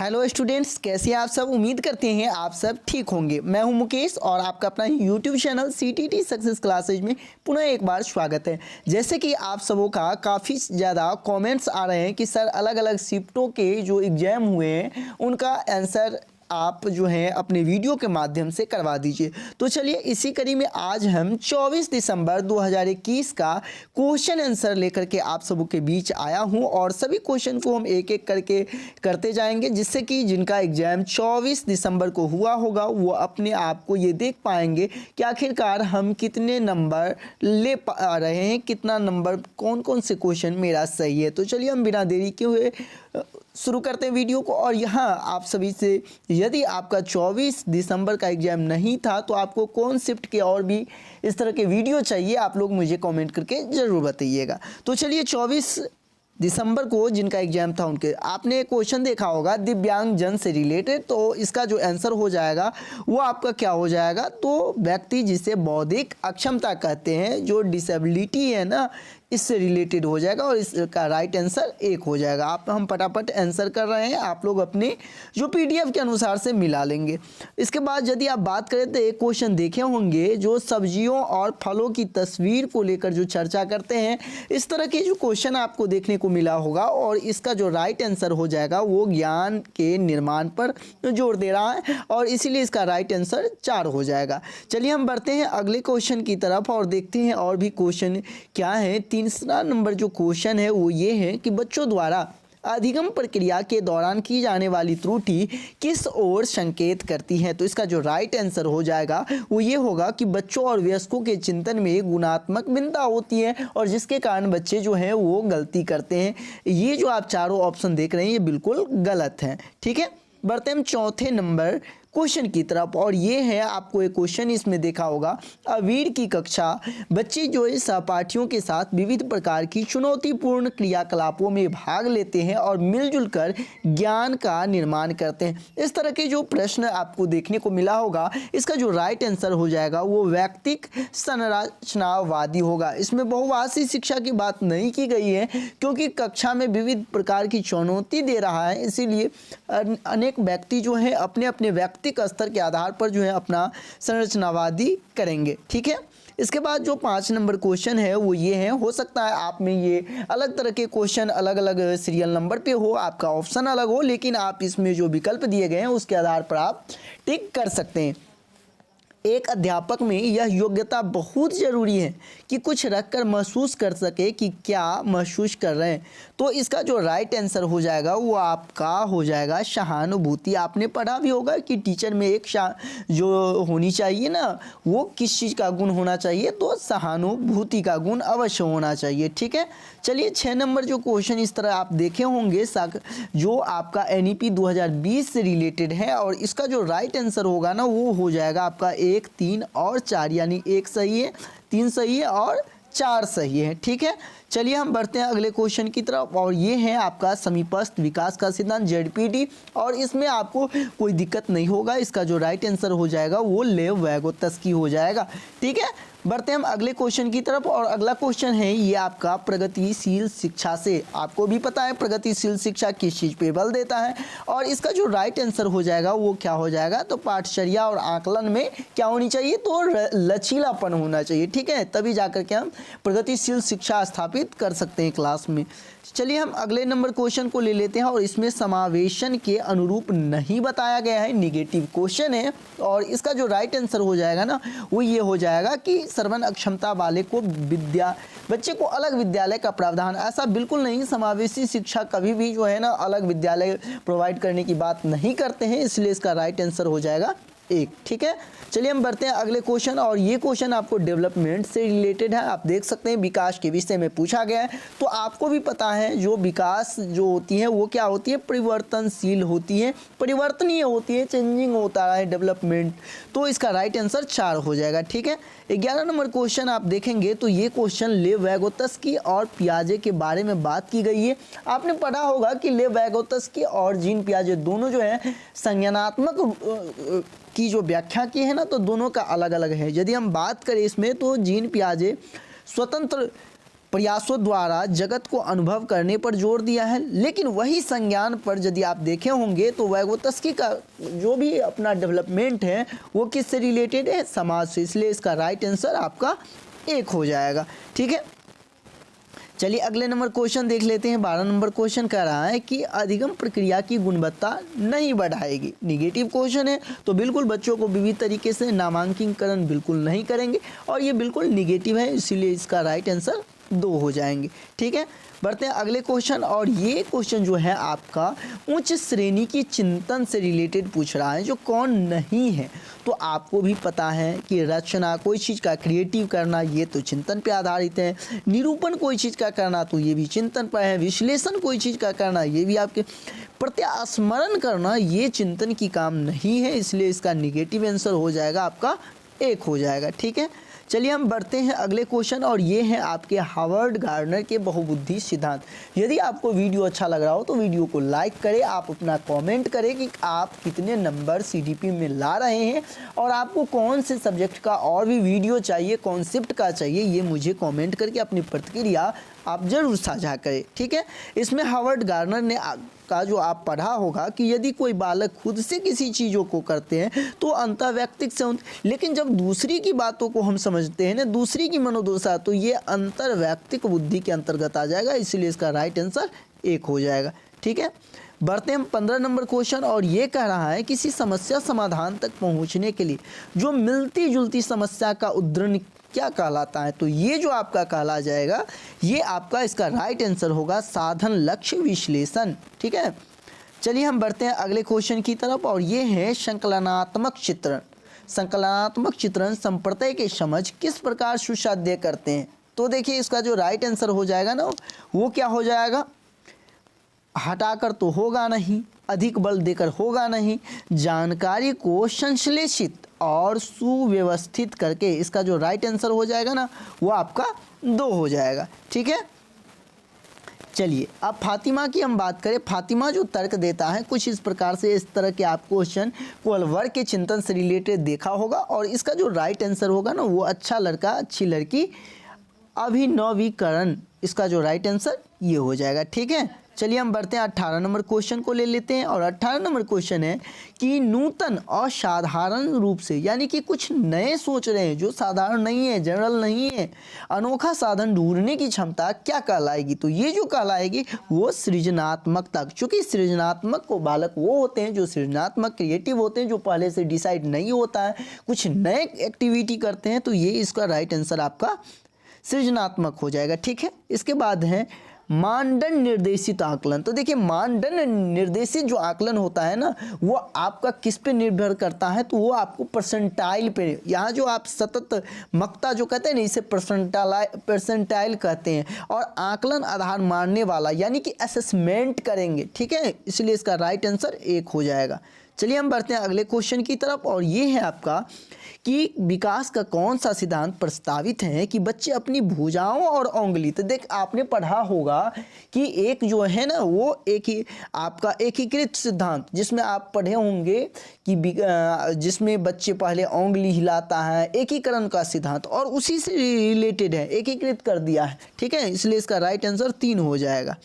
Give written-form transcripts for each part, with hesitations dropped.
Hello students, कैसे हैं आप सब। उम्मीद करते हैं आप सब ठीक होंगे। मैं हूं मुकेश और आपका अपना YouTube channel CTT success classes में पुनः एक बार स्वागत है। जैसे कि आप सबों का काफ़ी ज़्यादा कमेंट्स आ रहे हैं कि सर अलग अलग शिफ्टों के जो एग्ज़ाम हुए हैं उनका आंसर आप जो है अपने वीडियो के माध्यम से करवा दीजिए। तो चलिए इसी कड़ी में आज हम 24 दिसंबर 2021 का क्वेश्चन आंसर लेकर के आप सबों के बीच आया हूं और सभी क्वेश्चन को हम एक एक करके करते जाएंगे, जिससे कि जिनका एग्जाम 24 दिसंबर को हुआ होगा वो अपने आप को ये देख पाएंगे कि आखिरकार हम कितने नंबर ले पा रहे हैं, कितना नंबर, कौन कौन से क्वेश्चन मेरा सही है। तो चलिए हम बिना देरी के हुए शुरू करते हैं वीडियो को। और यहाँ आप सभी से, यदि आपका 24 दिसंबर का एग्जाम नहीं था तो आपको कौन शिफ्ट के और भी इस तरह के वीडियो चाहिए, आप लोग मुझे कमेंट करके ज़रूर बताइएगा। तो चलिए 24 दिसंबर को जिनका एग्जाम था उनके आपने क्वेश्चन देखा होगा दिव्यांग जन से रिलेटेड। तो इसका जो आंसर हो जाएगा वो आपका क्या हो जाएगा, तो व्यक्ति जिसे बौद्धिक अक्षमता कहते हैं, जो डिसेबिलिटी है ना, इससे रिलेटेड हो जाएगा और इसका राइट आंसर एक हो जाएगा। हम फटाफट आंसर कर रहे हैं, आप लोग अपने जो पीडीएफ के अनुसार से मिला लेंगे। इसके बाद यदि आप बात करें तो एक क्वेश्चन देखे होंगे जो सब्जियों और फलों की तस्वीर को लेकर जो चर्चा करते हैं, इस तरह के जो क्वेश्चन आपको देखने को मिला होगा और इसका जो राइट आंसर हो जाएगा वो ज्ञान के निर्माण पर जोर दे रहा है और इसीलिए इसका राइट आंसर 4 हो जाएगा। चलिए हम बढ़ते हैं अगले क्वेश्चन की तरफ और देखते हैं और भी क्वेश्चन क्या है। तीसरा नंबर जो क्वेश्चन है वो ये है कि बच्चों द्वारा अधिगम प्रक्रिया के दौरान की जाने वाली त्रुटि किस ओर संकेत करती है। तो इसका जो राइट आंसर हो जाएगा वो ये होगा कि बच्चों और वयस्कों के चिंतन में गुणात्मक भिन्नता होती है और जिसके कारण बच्चे जो हैं वो गलती करते हैं। ये जो आप चारों ऑप्शन देख रहे हैं ये बिल्कुल गलत हैं। ठीक है, बढ़ते हम चौथे नंबर क्वेश्चन की तरफ और ये है, आपको एक क्वेश्चन इसमें देखा होगा, अवीर की कक्षा बच्चे जो है सहपाठियों के साथ विविध प्रकार की चुनौतीपूर्ण क्रियाकलापों में भाग लेते हैं और मिलजुल कर ज्ञान का निर्माण करते हैं। इस तरह के जो प्रश्न आपको देखने को मिला होगा, इसका जो राइट आंसर हो जाएगा वो व्यक्तिक संरचनावादी होगा। इसमें बहुभाषी शिक्षा की बात नहीं की गई है क्योंकि कक्षा में विविध प्रकार की चुनौती दे रहा है, इसीलिए अनेक व्यक्ति जो है अपने अपने व्यक्तिक स्तर के आधार पर जो है अपना संरचनावादी करेंगे। ठीक है, इसके बाद जो 5 नंबर क्वेश्चन है वो ये है, हो सकता है आप में ये अलग तरह के क्वेश्चन अलग अलग सीरियल नंबर पे हो, आपका ऑप्शन अलग हो, लेकिन आप इसमें जो विकल्प दिए गए हैं उसके आधार पर आप टिक कर सकते हैं। एक अध्यापक में यह योग्यता बहुत ज़रूरी है कि कुछ रखकर महसूस कर सके कि क्या महसूस कर रहे हैं। तो इसका जो राइट आंसर हो जाएगा वो आपका हो जाएगा सहानुभूति। आपने पढ़ा भी होगा कि टीचर में एक जो होनी चाहिए ना, वो किस चीज़ का गुण होना चाहिए, तो सहानुभूति का गुण अवश्य होना चाहिए। ठीक है, चलिए 6 नंबर जो क्वेश्चन इस तरह आप देखे होंगे जो आपका NEP 2020 से रिलेटेड है और इसका जो राइट आंसर होगा ना वो हो जाएगा आपका 1, 3 और 4, यानी 1 सही है, 3 सही है और 4 सही है। ठीक है, चलिए हम बढ़ते हैं अगले क्वेश्चन की तरफ और ये है आपका समीपस्थ विकास का सिद्धांत ZPD और इसमें आपको कोई दिक्कत नहीं होगा। इसका जो राइट आंसर हो जाएगा वो लेव वैगोत्स्की हो जाएगा। ठीक है, बढ़ते हैं हम अगले क्वेश्चन की तरफ और अगला क्वेश्चन है ये आपका प्रगतिशील शिक्षा से। आपको भी पता है प्रगतिशील शिक्षा किस चीज़ पे बल देता है और इसका जो राइट आंसर हो जाएगा वो क्या हो जाएगा, तो पाठचर्या और आकलन में क्या होनी चाहिए, तो लचीलापन होना चाहिए। ठीक है, तभी जाकर के हम प्रगतिशील शिक्षा स्थापित कर सकते हैं क्लास में। चलिए हम अगले नंबर क्वेश्चन को ले लेते हैं और इसमें समावेशन के अनुरूप नहीं बताया गया है, निगेटिव क्वेश्चन है और इसका जो राइट आंसर हो जाएगा ना वो ये हो जाएगा कि श्रवण अक्षमता वाले को बच्चे को अलग विद्यालय का प्रावधान, ऐसा बिल्कुल नहीं। समावेशी शिक्षा कभी भी जो है ना अलग विद्यालय प्रोवाइड करने की बात नहीं करते हैं, इसलिए इसका राइट आंसर हो जाएगा 1। ठीक है, चलिए हम बढ़ते हैं अगले क्वेश्चन और ये क्वेश्चन आपको डेवलपमेंट से रिलेटेड है। आप देख सकते हैं विकास के विषय में पूछा गया है, तो आपको भी पता है जो विकास जो होती है वो क्या होती है, परिवर्तनशील होती है, परिवर्तनीय होती है, चेंजिंग होता है डेवलपमेंट। तो इसका राइट आंसर 4 हो जाएगा। ठीक है, 11 नंबर क्वेश्चन आप देखेंगे तो ये क्वेश्चन लेव वैगोत्स्की और पियाजे के बारे में बात की गई है। आपने पढ़ा होगा कि लेव वैगोत्स्की और जीन पियाजे दोनों जो है संज्ञानात्मक की जो व्याख्या की है ना, तो दोनों का अलग अलग है। यदि हम बात करें इसमें तो जीन पियाजे स्वतंत्र प्रयासों द्वारा जगत को अनुभव करने पर जोर दिया है। लेकिन वही संज्ञान पर यदि आप देखे होंगे तो वैगोत्स्की का जो भी अपना डेवलपमेंट है वो किससे रिलेटेड है, समाज से। इसलिए इसका राइट आंसर आपका एक हो जाएगा। ठीक है, चलिए अगले नंबर क्वेश्चन देख लेते हैं। 12 नंबर क्वेश्चन कह रहा है कि अधिगम प्रक्रिया की गुणवत्ता नहीं बढ़ाएगी। निगेटिव क्वेश्चन है तो बिल्कुल बच्चों को विविध तरीके से नामांकन बिल्कुल नहीं करेंगे और ये बिल्कुल निगेटिव है, इसीलिए इसका राइट आंसर 2 हो जाएंगे। ठीक है, बढ़ते हैं अगले क्वेश्चन। और ये क्वेश्चन जो है आपका उच्च श्रेणी की चिंतन से रिलेटेड पूछ रहा है, जो कौन नहीं है। तो आपको भी पता है कि रचना, कोई चीज़ का क्रिएटिव करना, ये तो चिंतन पे आधारित है। निरूपण कोई चीज़ का करना तो ये भी चिंतन पर है। विश्लेषण कोई चीज़ का करना ये भी आपके। प्रत्यास्मरण करना ये चिंतन की काम नहीं है, इसलिए इसका निगेटिव आंसर हो जाएगा आपका 1 हो जाएगा। ठीक है, चलिए हम बढ़ते हैं अगले क्वेश्चन और ये है आपके हार्वर्ड गार्डनर के बहुबुद्धि सिद्धांत। यदि आपको वीडियो अच्छा लग रहा हो तो वीडियो को लाइक करें, आप अपना कमेंट करें कि आप कितने नंबर सीडीपी में ला रहे हैं और आपको कौन से सब्जेक्ट का और भी वीडियो चाहिए, कॉन्सेप्ट का चाहिए, ये मुझे कमेंट करके अपनी प्रतिक्रिया आप जरूर साझा करें। ठीक है, इसमें हार्वर्ड गार्डनर ने का जो आप पढ़ा होगा कि यदि कोई बालक खुद से किसी चीज़ों को करते हैं तो अंतर्वैयक्तिक से, लेकिन जब दूसरी की बातों को हम समझते हैं ना, दूसरी की मनोदशा, तो ये अंतर्वैयक्तिक बुद्धि के अंतर्गत आ जाएगा, इसीलिए इसका राइट आंसर 1 हो जाएगा। ठीक है, बढ़ते हैं 15 नंबर क्वेश्चन और ये कह रहा है किसी समस्या समाधान तक पहुंचने के लिए जो मिलती जुलती समस्या का उद्धरण क्या कहलाता है। तो ये जो आपका कहला जाएगा, ये आपका इसका राइट आंसर होगा साधन लक्ष्य विश्लेषण। ठीक है, चलिए हम बढ़ते हैं अगले क्वेश्चन की तरफ और ये है संकलनात्मक चित्रण। संकलनात्मक चित्रण संप्रदाय की समझ किस प्रकार सुसाध्य करते हैं। तो देखिए इसका जो राइट आंसर हो जाएगा ना, वो क्या हो जाएगा, हटाकर तो होगा नहीं, अधिक बल देकर होगा नहीं, जानकारी को संश्लेषित और सुव्यवस्थित करके, इसका जो राइट आंसर हो जाएगा ना वो आपका 2 हो जाएगा। ठीक है, चलिए अब फातिमा की हम बात करें। फातिमा जो तर्क देता है कुछ इस प्रकार से, इस तरह के आप क्वेश्चन कोलवर के चिंतन से रिलेटेड देखा होगा और इसका जो राइट आंसर होगा ना वो अच्छा लड़का अच्छी लड़की अभिनवीकरण, इसका जो राइट आंसर ये हो जाएगा। ठीक है, चलिए हम बढ़ते हैं 18 नंबर क्वेश्चन को ले लेते हैं और 18 नंबर क्वेश्चन है कि नूतन और साधारण रूप से, यानी कि कुछ नए सोच रहे हैं जो साधारण नहीं है, जनरल नहीं है, अनोखा साधन ढूंढने की क्षमता क्या कहलाएगी। तो ये जो कहलाएगी वो सृजनात्मकता, क्योंकि सृजनात्मक को बालक वो होते हैं जो सृजनात्मक क्रिएटिव होते हैं, जो पहले से डिसाइड नहीं होता है, कुछ नए एक्टिविटी करते हैं। तो ये इसका राइट आंसर आपका सृजनात्मक हो जाएगा। ठीक है, इसके बाद है मानदंड निर्देशित आकलन। तो देखिए मानदंड निर्देशित जो आकलन होता है ना वो आपका किस पे निर्भर करता है, तो वो आपको परसेंटाइल पे, यहाँ जो आप सतत मकता जो कहते हैं ना इसे परसेंटाइल कहते हैं, और आकलन आधार मानने वाला यानी कि असेसमेंट करेंगे। ठीक है, इसलिए इसका राइट आंसर 1 हो जाएगा। चलिए हम बढ़ते हैं अगले क्वेश्चन की तरफ और ये है आपका कि विकास का कौन सा सिद्धांत प्रस्तावित है कि बच्चे अपनी भुजाओं और उंगली। तो देख आपने पढ़ा होगा कि एक जो है ना वो एक ही आपका एकीकृत सिद्धांत, जिसमें आप पढ़े होंगे कि जिसमें बच्चे पहले उंगली हिलाता है, एकीकरण का सिद्धांत, और उसी से रिलेटेड है, एकीकृत कर दिया है। ठीक है, इसलिए इसका राइट आंसर 3 हो जाएगा।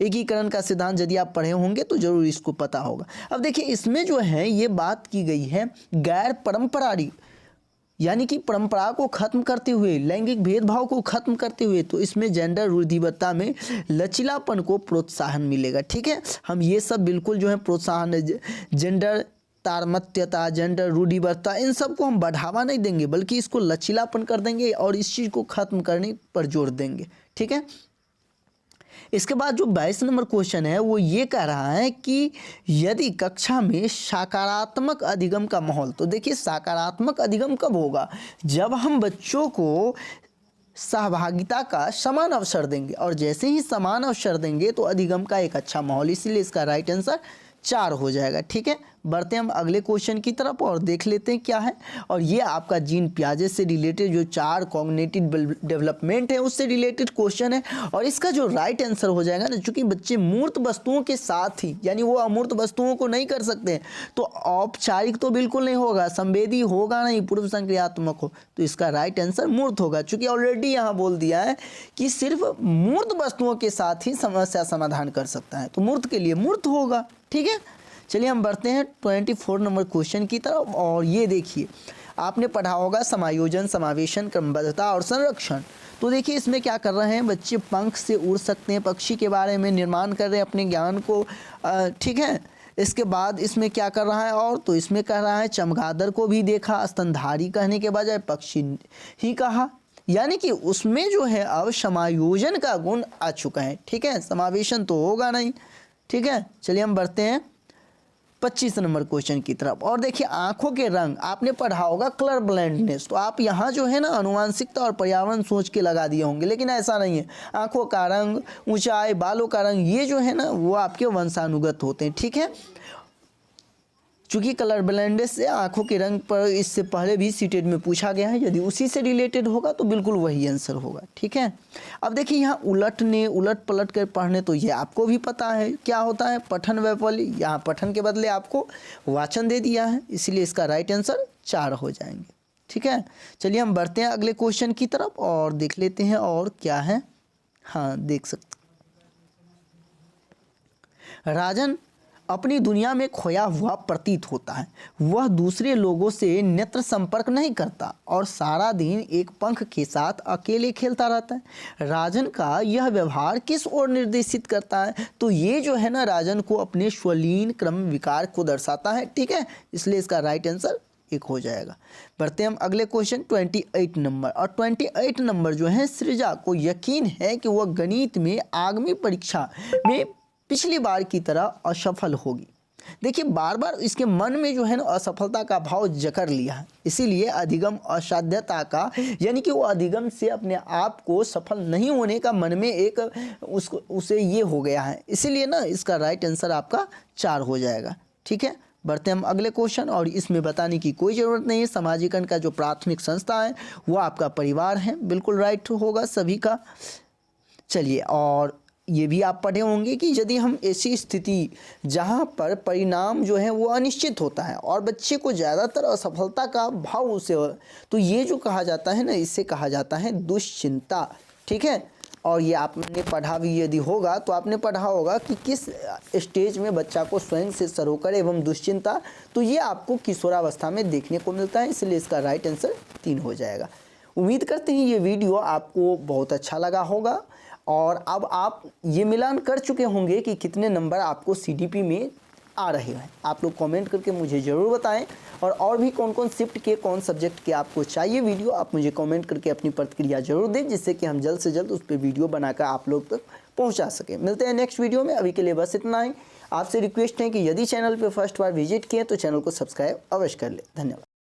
एकीकरण का सिद्धांत यदि आप पढ़े होंगे तो जरूर इसको पता होगा। अब देखिए इसमें जो है ये बात की गई है गैर परंपरारी, यानी कि परंपरा को खत्म करते हुए, लैंगिक भेदभाव को खत्म करते हुए, तो इसमें जेंडर रूढ़िबद्धता में लचीलापन को प्रोत्साहन मिलेगा। ठीक है, हम ये सब बिल्कुल जो है प्रोत्साहन, जेंडर तारतम्यता, जेंडर रूढ़िबद्धता, इन सब को हम बढ़ावा नहीं देंगे बल्कि इसको लचीलापन कर देंगे और इस चीज़ को खत्म करने पर जोर देंगे। ठीक है, इसके बाद जो 22 नंबर क्वेश्चन है वो ये कह रहा है कि यदि कक्षा में सकारात्मक अधिगम का माहौल। तो देखिए सकारात्मक अधिगम कब होगा, जब हम बच्चों को सहभागिता का समान अवसर देंगे, और जैसे ही समान अवसर देंगे तो अधिगम का एक अच्छा माहौल, इसीलिए इसका राइट आंसर 4 हो जाएगा। ठीक है, बढ़ते हैं हम अगले क्वेश्चन की तरफ और देख लेते हैं क्या है। और ये आपका जीन पियाजे से रिलेटेड जो 4 कॉग्निटिव डेवलपमेंट है उससे रिलेटेड क्वेश्चन है। और इसका जो राइट आंसर हो जाएगा ना, चूंकि बच्चे मूर्त वस्तुओं के साथ ही, यानी वो अमूर्त वस्तुओं को नहीं कर सकते हैं, तो औपचारिक तो बिल्कुल नहीं होगा, संवेदी होगा नहीं, पूर्व संक्रियात्मक हो, तो इसका राइट आंसर मूर्त होगा। चूंकि ऑलरेडी यहाँ बोल दिया है कि सिर्फ मूर्त वस्तुओं के साथ ही समस्या समाधान कर सकता है, तो मूर्त के लिए मूर्त होगा। ठीक है, चलिए हम बढ़ते हैं 24 नंबर क्वेश्चन की तरफ। और ये देखिए, आपने पढ़ा होगा समायोजन, समावेशन, क्रमबद्धता और संरक्षण। तो देखिए इसमें क्या कर रहे हैं बच्चे, पंख से उड़ सकते हैं, पक्षी के बारे में निर्माण कर रहे हैं अपने ज्ञान को। ठीक है, इसके बाद इसमें क्या कर रहा है, और तो इसमें कह रहा है चमगादड़ को भी देखा, स्तनधारी कहने के बजाय पक्षी ही कहा, यानी कि उसमें जो है अब समायोजन का गुण आ चुका है। ठीक है, समावेशन तो होगा नहीं। ठीक है, चलिए हम बढ़ते हैं 25 नंबर क्वेश्चन की तरफ। और देखिए आंखों के रंग, आपने पढ़ा होगा कलर ब्लाइंडनेस, तो आप यहाँ जो है ना अनुवांशिकता और पर्यावरण सोच के लगा दिए होंगे, लेकिन ऐसा नहीं है। आंखों का रंग, ऊंचाई, बालों का रंग, ये जो है ना वो आपके वंशानुगत होते हैं। ठीक है, चूंकि कलर ब्लाइंडनेस से आंखों के रंग पर इससे पहले भी सीटेट में पूछा गया है, यदि उसी से रिलेटेड होगा तो बिल्कुल वही आंसर होगा। ठीक है, अब देखिए यहाँ उलटने, उलट पलट कर पढ़ने, तो ये आपको भी पता है क्या होता है, पठन वैफल्य। यहाँ पठन के बदले आपको वाचन दे दिया है, इसलिए इसका राइट आंसर 4 हो जाएंगे। ठीक है, चलिए हम बढ़ते हैं अगले क्वेश्चन की तरफ और देख लेते हैं और क्या है। हाँ, देख सकते, राजन अपनी दुनिया में खोया हुआ प्रतीत होता है। वह दूसरे लोगों से नेत्र संपर्क नहीं करता और सारा दिन एक पंख के साथ अकेले खेलता रहता है। राजन का यह व्यवहार किस ओर निर्देशित करता है, तो ये जो है ना राजन को अपने स्वलीन क्रम विकार को दर्शाता है। ठीक है, इसलिए इसका राइट आंसर 1 हो जाएगा। बढ़ते हैं हम अगले क्वेश्चन 28 नंबर। और 28 नंबर जो है, सृजा को यकीन है कि वह गणित में आगामी परीक्षा में पिछली बार की तरह असफल होगी। देखिए बार बार इसके मन में जो है ना असफलता का भाव जकड़ लिया है, इसीलिए अधिगम असाध्यता का, यानी कि वो अधिगम से अपने आप को सफल नहीं होने का मन में एक उसे ये हो गया है, इसीलिए ना इसका राइट आंसर आपका 4 हो जाएगा। ठीक है, बढ़ते हम अगले क्वेश्चन। और इसमें बताने की कोई ज़रूरत नहीं है, समाजीकरण का जो प्राथमिक संस्था है वो आपका परिवार है, बिल्कुल राइट होगा सभी का। चलिए, और ये भी आप पढ़े होंगे कि यदि हम ऐसी स्थिति जहाँ पर परिणाम जो है वो अनिश्चित होता है और बच्चे को ज़्यादातर असफलता का भाव उसे, तो ये जो कहा जाता है ना, इसे कहा जाता है दुश्चिंता। ठीक है, और ये आपने पढ़ा भी यदि होगा तो आपने पढ़ा होगा कि किस स्टेज में बच्चा को स्वयं से सरोकर एवं दुश्चिंता, तो ये आपको किशोरावस्था में देखने को मिलता है, इसलिए इसका राइट आंसर 3 हो जाएगा। उम्मीद करते हैं ये वीडियो आपको बहुत अच्छा लगा होगा और अब आप ये मिलान कर चुके होंगे कि कितने नंबर आपको सीडीपी में आ रहे हैं। आप लोग कमेंट करके मुझे ज़रूर बताएं, और भी कौन कौन शिफ्ट के, कौन सब्जेक्ट के आपको चाहिए वीडियो, आप मुझे कमेंट करके अपनी प्रतिक्रिया जरूर दें, जिससे कि हम जल्द से जल्द उस पर वीडियो बनाकर आप लोग तक पहुंचा सकें। मिलते हैं नेक्स्ट वीडियो में, अभी के लिए बस इतना ही। आपसे रिक्वेस्ट है कि यदि चैनल पर फर्स्ट बार विजिट किए तो चैनल को सब्सक्राइब अवश्य कर लें। धन्यवाद।